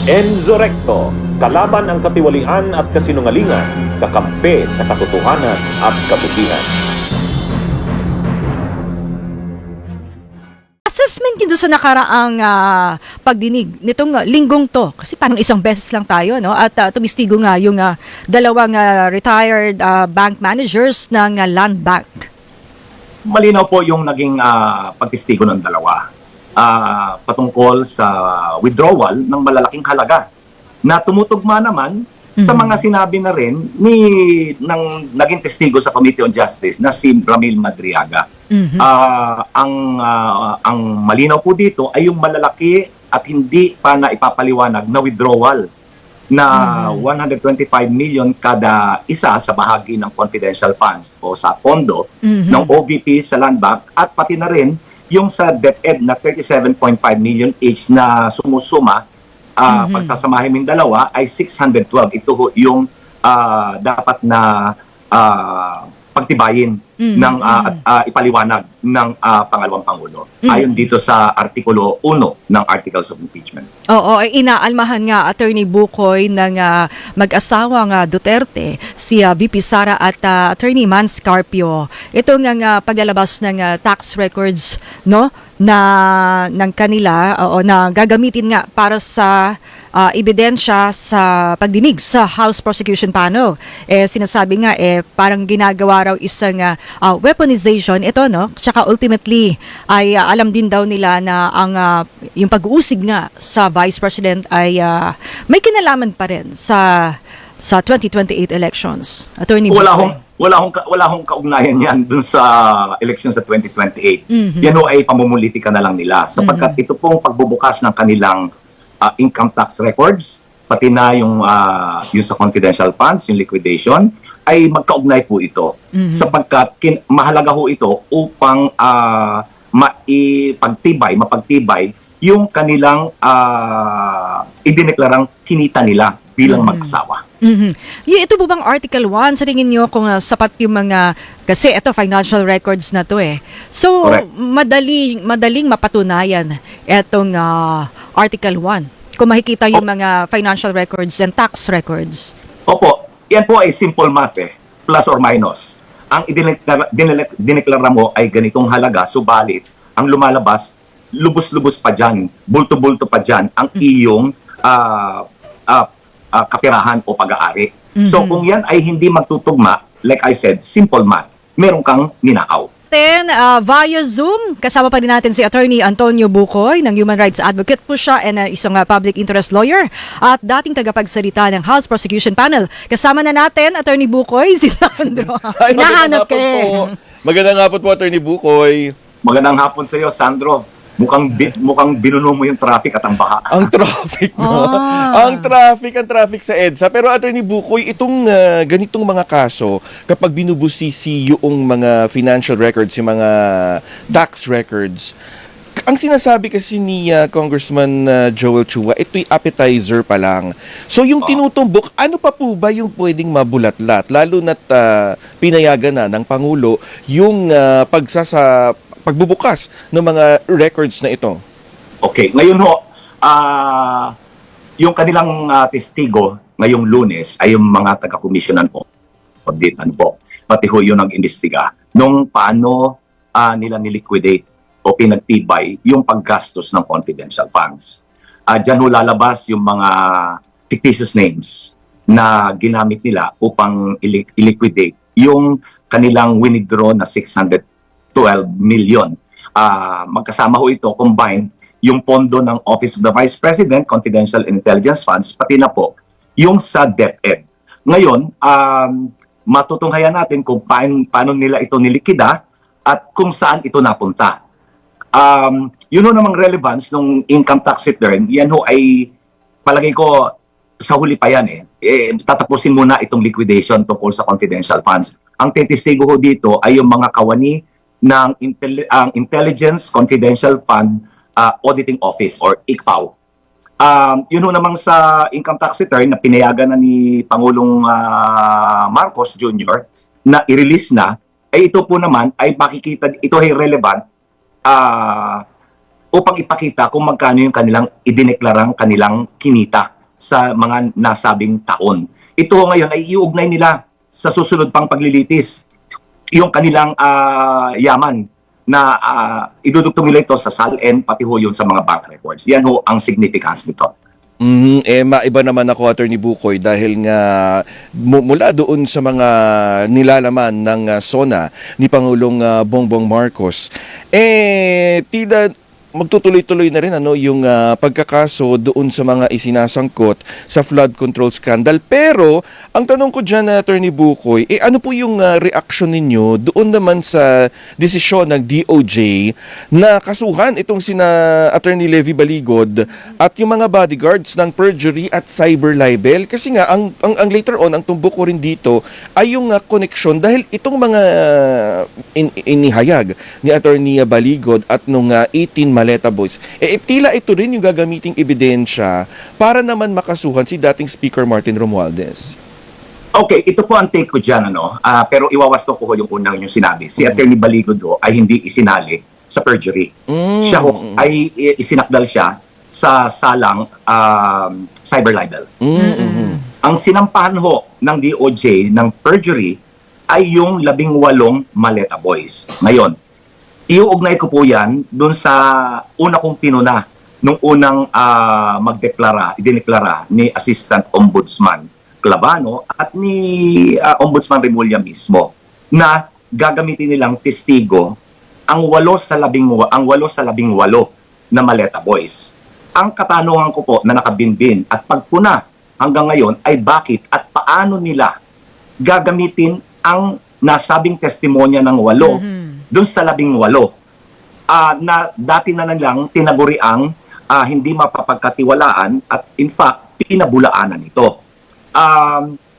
Enzo Recto, kalaban ang katiwalian at kasinungalingan, kakampi sa katotohanan at kabutihan. Assessment nyo doon sa nakaraang pagdinig nitong linggong to, kasi parang isang beses lang tayo, no? At tumistigo nga yung dalawang retired bank managers ng Land Bank. Malinaw po yung naging pagtistigo ng dalawa patungkol sa withdrawal ng malalaking halaga na tumutugma naman sa mga sinabi na rin ng naging testigo sa Committee on Justice na si Ramil Madriaga. Ang malinaw po dito ay yung malalaki at hindi pa na ipapaliwanag na withdrawal na 125 million kada isa sa bahagi ng confidential funds o sa pondo ng OVP sa Land Bank at pati na rin yung sa DepEd na 37.5 million each na sumusuma pagsasamahin ng dalawa ay 612. Ito ho yung dapat na pagtibayin ng ipaliwanag ng pangalawang Pangulo. Ayon dito sa Artikulo 1 ng Articles of Impeachment. Oo, inaalmahan nga Attorney Bukoy ng mag-asawang Duterte, si VP Sara at Attorney Mans Carpio. Ito nga paglalabas ng tax records, no, na ng kanila o na gagamitin nga para sa ebidensya sa pagdinig sa House Prosecution Panel. Sinasabi nga parang ginagawa raw isang weaponization ito, no? Tsaka ultimately ay alam din daw nila na ang yung pag-uusig nga sa Vice President ay may kinalaman pa rin sa 2028 elections. Attorney Bukoy. Wala hong kaugnayan yan dun sa election sa 2028. Yan ho ay pamumulitika na lang nila. Sapagkat ito pong pagbubukas ng kanilang income tax records, pati na yung sa confidential funds, yung liquidation, ay magkaugnay po ito. Sapagkat mahalaga ho ito upang mapagtibay yung kanilang idineklarang kinita nila bilang mag-asawa. Ito po bang Article 1, sa tingin nyo kung sapat yung mga, kasi ito financial records na to So, correct, madaling mapatunayan itong Article 1. Kung makikita yung mga financial records and tax records. Opo, yan po ay simple math plus or minus. Ang dineklara mo ay ganitong halaga, subalit ang lumalabas, lubos-lubos pa dyan, bulto-bulto pa dyan, ang iyong kapirahan o pag-aari. So kung yan ay hindi magtutugma, like I said, simple math, meron kang ninakaw. Then, via Zoom, kasama pa rin natin si Attorney Antonio Bukoy, ng Human Rights Advocate po siya and isang public interest lawyer at dating tagapagsalita ng House Prosecution Panel. Kasama na natin, Attorney Bukoy, si Sandro. Hinahanap ka Magandang hapon po, Attorney Bukoy. Magandang hapon sa iyo, Sandro. Mukhang binuno mo yung traffic at ang baha. Ang traffic, no? Ang traffic sa EDSA. Pero Attorney Bukoy, itong ganitong mga kaso, kapag binubusisi yung mga financial records, yung mga tax records, ang sinasabi kasi ni Congressman Joel Chua, ito'y appetizer pa lang. So yung tinutumbok, ano pa po ba yung pwedeng mabulatlat? Lalo na't pinayagan na ng Pangulo yung pagbubukas ng mga records na ito. Okay, ngayon ho, yung kanilang testigo ngayong Lunes ay yung mga taga-commissionan po. Pati ho yung nag-imbestiga nung paano nila niliquidate o pinagtibay yung paggastos ng confidential funds. Diyan ho lalabas yung mga fictitious names na ginamit nila upang iliquidate yung kanilang withdraw na 612 million. Magkasama ho ito, combined, yung pondo ng Office of the Vice President, Confidential Intelligence Funds, pati na po yung sa DepEd. Ngayon, matutunghayan natin kung paano nila ito nilikida at kung saan ito napunta. Yun ho namang relevance ng income tax return, yan ho ay palagay ko sa huli pa yan tatapusin muna itong liquidation tungkol sa confidential funds. Ang testigo ho dito ay yung mga kawani ng Intelligence Confidential Fund Auditing Office or ICFAO. Yun ho namang sa income tax return na pinayagan na ni Pangulong Marcos Jr. na i-release na, ay ito po naman ay makikita, ito ay relevant upang ipakita kung magkano yung kanilang idineklarang kanilang kinita sa mga nasabing taon. Ito ngayon ay iugnay nila sa susunod pang paglilitis yung kanilang yaman na idudugtong nila ito sa SALN pati ho yun sa mga bank records. Yan ho ang significance nito. Maiba naman ako, Attorney Bukoy, dahil nga mula doon sa mga nilalaman ng SONA ni Pangulong Bongbong Marcos, tila magtutuloy-tuloy na rin yung pagkakaso doon sa mga isinasangkot sa flood control scandal. Pero ang tanong ko dyan, Attorney Bukoy, ano po yung reaction ninyo doon naman sa desisyon ng DOJ na kasuhan itong sina Attorney Levi Baligod at yung mga bodyguards ng perjury at cyber libel? Kasi nga ang later on ang tumbok ko rin dito ay yung connection dahil itong mga inihayag ni Attorney Baligod at nung 18 Maleta Boys, tila ito rin yung gagamiting ebidensya para naman makasuhan si dating Speaker Martin Romualdez. Okay, ito po ang take ko dyan, pero iwawasto ko yung unang yung sinabi. Si Attorney Baligod ay hindi isinali sa perjury. Siya ho ay isinakdal siya sa salang cyber libel. Ang sinampahan ho ng DOJ ng perjury ay yung 18 Maleta Boys. Ngayon, iuugnay ko po yan dun sa una kong pinuna nung unang idineklara ni Assistant Ombudsman Clavano at ni Ombudsman Remulla mismo na gagamitin nilang testigo ang 8 sa 18 na Maleta Boys. Ang katanungan ko po na nakabinbin at pagpuna hanggang ngayon ay bakit at paano nila gagamitin ang nasabing testimonya ng 8 doon sa 18 na dati na nilang tinaguriang hindi mapapagkatiwalaan at in fact pinabulaanan ito.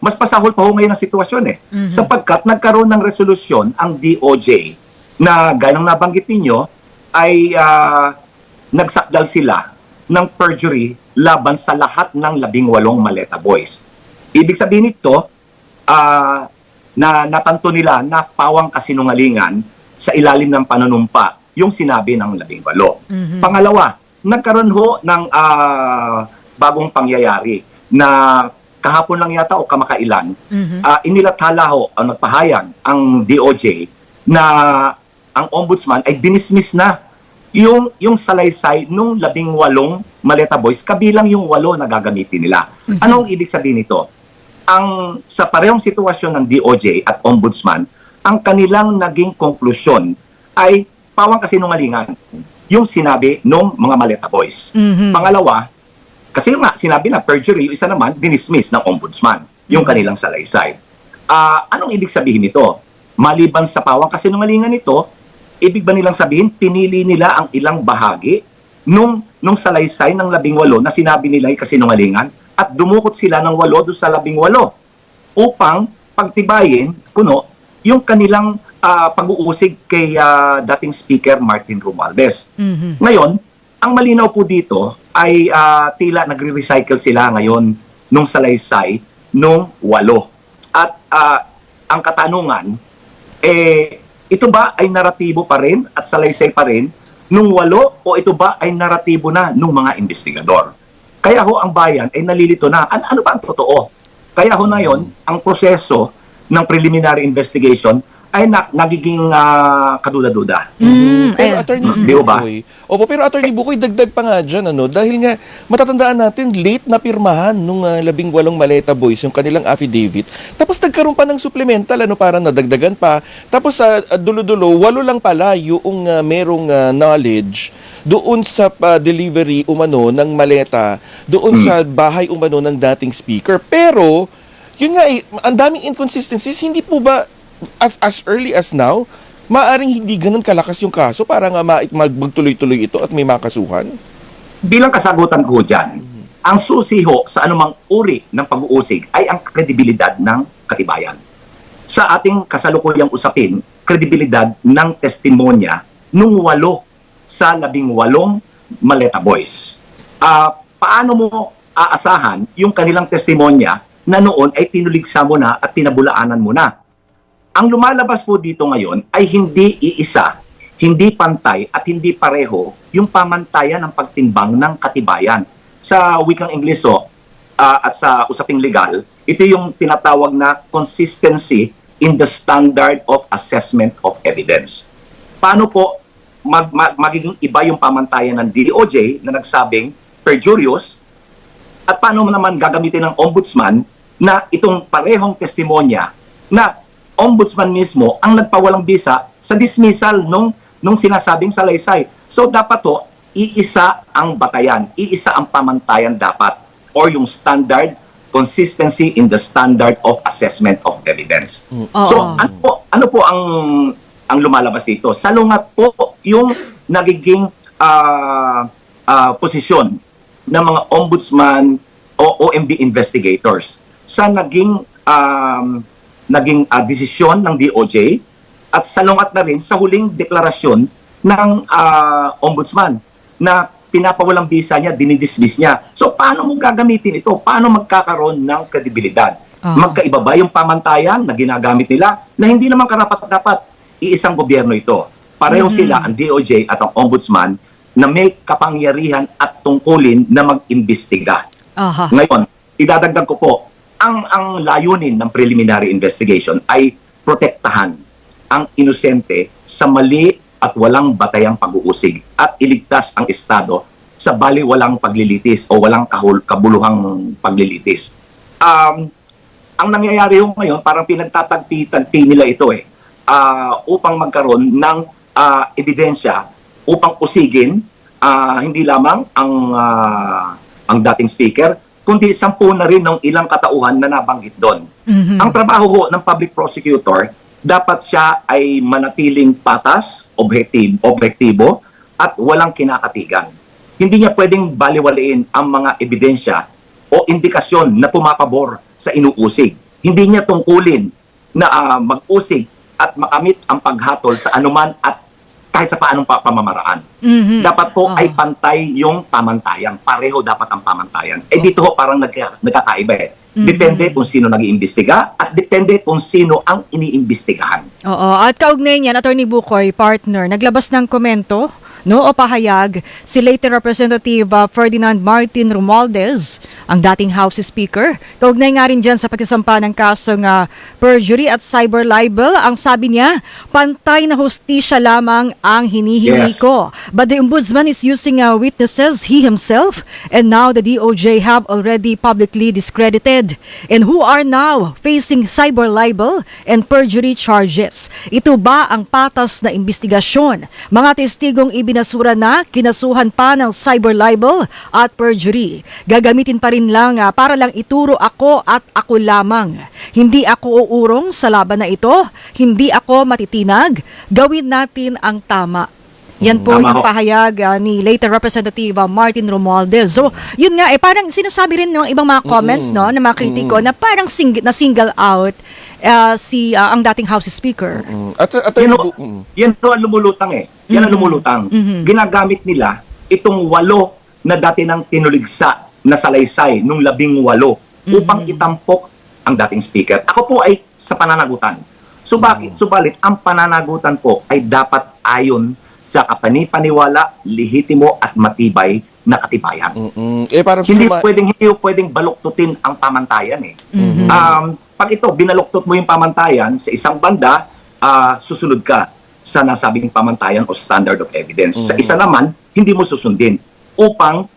Mas pasahol pa ho ngayon ang sitwasyon sapagkat nagkaroon ng resolusyon ang DOJ na gayong nabanggit ninyo ay nagsakdal sila ng perjury laban sa lahat ng 18 Maleta Boys. Ibig sabihin nito na natanto nila na pawang kasinungalingan sa ilalim ng panunumpa yung sinabi ng 18. Pangalawa, nagkaroon ho ng bagong pangyayari na kahapon lang yata o kamakailan, inilathala ho ang nagpahayag ang DOJ na ang ombudsman ay dinismiss na yung salaysay nung 18 Maleta Boys kabilang yung 8 na gagamitin nila. Anong ibig sabihin nito? Sa parehong sitwasyon ng DOJ at ombudsman, ang kanilang naging konklusyon ay pawang kasinungalingan yung sinabi ng mga Maleta Boys. Pangalawa, kasi nga sinabi na perjury, yung isa naman dinismiss ng ombudsman yung kanilang salaysay. Anong ibig sabihin nito? Maliban sa pawang kasinungalingan nito, ibig ba nilang sabihin pinili nila ang ilang bahagi nung salaysay ng 18 na sinabi nila ay kasinungalingan at dumukot sila ng 8 doon sa 18 upang pagtibayin yung kanilang pag-uusig kay dating Speaker Martin Romualdez. Ngayon, ang malinaw po dito ay tila nagre-recycle sila ngayon nung salaysay nung 8. At ang katanungan, ito ba ay naratibo pa rin at salaysay pa rin nung 8 o ito ba ay naratibo na nung mga investigador? Kaya ho ang bayan ay nalilito na. Ano ba ang totoo? Kaya ho na yon, ang proseso ng preliminary investigation ay nagiging kaduda-duda. Pero Attorney Bukoy, pero Attorney Bukoy, dagdag pa nga dyan, dahil nga matatandaan natin, late na pirmahan nung 18 Maleta Boys yung kanilang affidavit. Tapos nagkaroon pa ng supplemental, parang nadagdagan pa. Tapos dulo-dulo, 8 lang pala yung merong knowledge doon sa delivery umano ng maleta, doon sa bahay umano ng dating speaker. Pero, yun nga ang daming inconsistencies, hindi po ba as early as now, maaring hindi ganun kalakas yung kaso para nga magtuloy-tuloy ito at may makasuhan? Bilang kasagutan ko dyan, ang susi ho sa anumang uri ng pag-uusig ay ang kredibilidad ng katibayan. Sa ating kasalukuyang usapin, kredibilidad ng testimonya nung 8 sa 18 Maleta Boys. Paano mo aasahan yung kanilang testimonya na noon ay tinuligsa mo na at tinabulaanan mo na? Ang lumalabas po dito ngayon ay hindi iisa, hindi pantay at hindi pareho yung pamantayan ng pagtimbang ng katibayan. Sa wikang Ingleso, at sa usaping legal, ito yung tinatawag na consistency in the standard of assessment of evidence. Paano po magiging iba yung pamantayan ng DOJ na nagsabing perjurious, at paano mo naman gagamitin ng ombudsman na itong parehong testimonya na ombudsman mismo ang nagpawalang bisa sa dismissal nung sinasabing salaysay. So dapat to, iisa ang batayan, iisa ang pamantayan dapat, or yung standard, consistency in the standard of assessment of evidence. So ano po ang lumalabas dito? Salungat po yung nagiging posisyon ng mga ombudsman o OMB investigators sa naging desisyon ng DOJ, at salungat na rin sa huling deklarasyon ng ombudsman na pinapawalang bisa niya, dinidismiss niya. So paano mo gagamitin ito? Paano magkakaroon ng kredibilidad? Magkaiba ba yung pamantayan na ginagamit nila na hindi naman karapat-dapat iisang gobyerno ito? Pareho sila, ang DOJ at ang ombudsman, na may kapangyarihan at tungkulin na mag-imbestiga. Ngayon, idadagdag ko po, ang layunin ng preliminary investigation ay protektahan ang inosente sa mali at walang batayang pag-uusig at iligtas ang Estado sa baliwalang paglilitis o walang kabuluhang paglilitis. Ang nangyayari yung ngayon, parang pinagtatagpi nila ito upang magkaroon ng ebidensya upang usigin hindi lamang ang dating speaker, kundi 10 na rin ng ilang katauhan na nabanggit doon. Ang trabaho ng public prosecutor, dapat siya ay manatiling patas, objektibo, at walang kinakatigan. Hindi niya pwedeng baliwalain ang mga ebidensya o indikasyon na pumapabor sa inuusig. Hindi niya tungkulin na mag-usig at makamit ang paghatol sa anuman at kahit sa paanong pamamaraan. Dapat po ay pantay yung pamantayan. Pareho dapat ang pamantayan. Dito ho parang nagkakaiba . Depende kung sino nag-iimbestiga at depende kung sino ang iniimbestigahan. Oo. At kaugnay niyan, Attorney Bukoy, partner, naglabas ng komento o pahayag si late Representative Ferdinand Martin Romualdez, ang dating House Speaker. Kaugnay nga rin dyan sa pagkasampa ng kasong perjury at cyber libel. Ang sabi niya, pantay na hustisya lamang ang hinihingi ko. But the Ombudsman is using witnesses he himself, and now the DOJ have already publicly discredited, and who are now facing cyber libel and perjury charges. Ito ba ang patas na investigasyon? Mga testigong binasura na, kinasuhan pa ng cyber libel at perjury. Gagamitin pa rin lang para lang ituro ako at ako lamang. Hindi ako uurong sa laban na ito. Hindi ako matitinag. Gawin natin ang tama. Yan po yung pahayag ni late Representative Martin Romualdez. So, yun nga, parang sinasabi rin ng ibang mga comments ng mga kritiko na parang single out ang dating House Speaker. Yan po ang lumulutang Yan ang lumulutang. Ginagamit nila itong 8 na dati nang tinuligsa na salaysay nung 18 upang itampok ang dating speaker. Ako po ay sa pananagutan. Subalit, ang pananagutan po ay dapat ayon sa kapanipaniwala, lehitimo at matibay na katibayan. Hindi pwedeng baluktutin ang pamantayan pag ito, binaluktot mo yung pamantayan sa isang banda, susunod ka sa nasabing pamantayan o standard of evidence. Sa isa naman, hindi mo susundin upang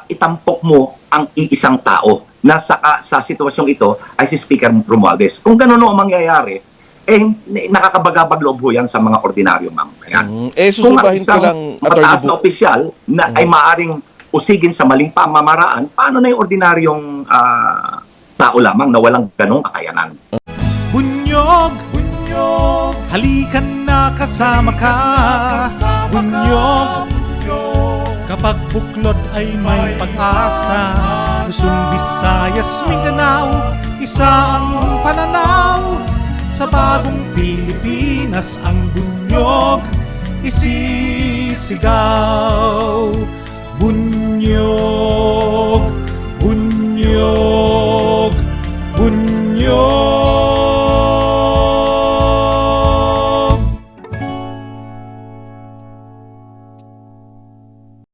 itampok mo ang iisang tao na sa sitwasyong ito ay si Speaker Romualdez. Kung gano'n ang mangyayari, nakakabagabag loob ho yan sa mga ordinaryo mamamayan. Kung ang isang mataas na opisyal na ay maaring usigin sa maling pamamaraan, paano na yung ordinaryong tao lamang na walang ganong kakayanan? Bunyog, halikan na kasama ka. Bunyog, kapag buklod ay may pag-asa. Luzon, Visayas, Mindanao, isa ang pananaw. Sa bagong Pilipinas ang bunyog isisigaw.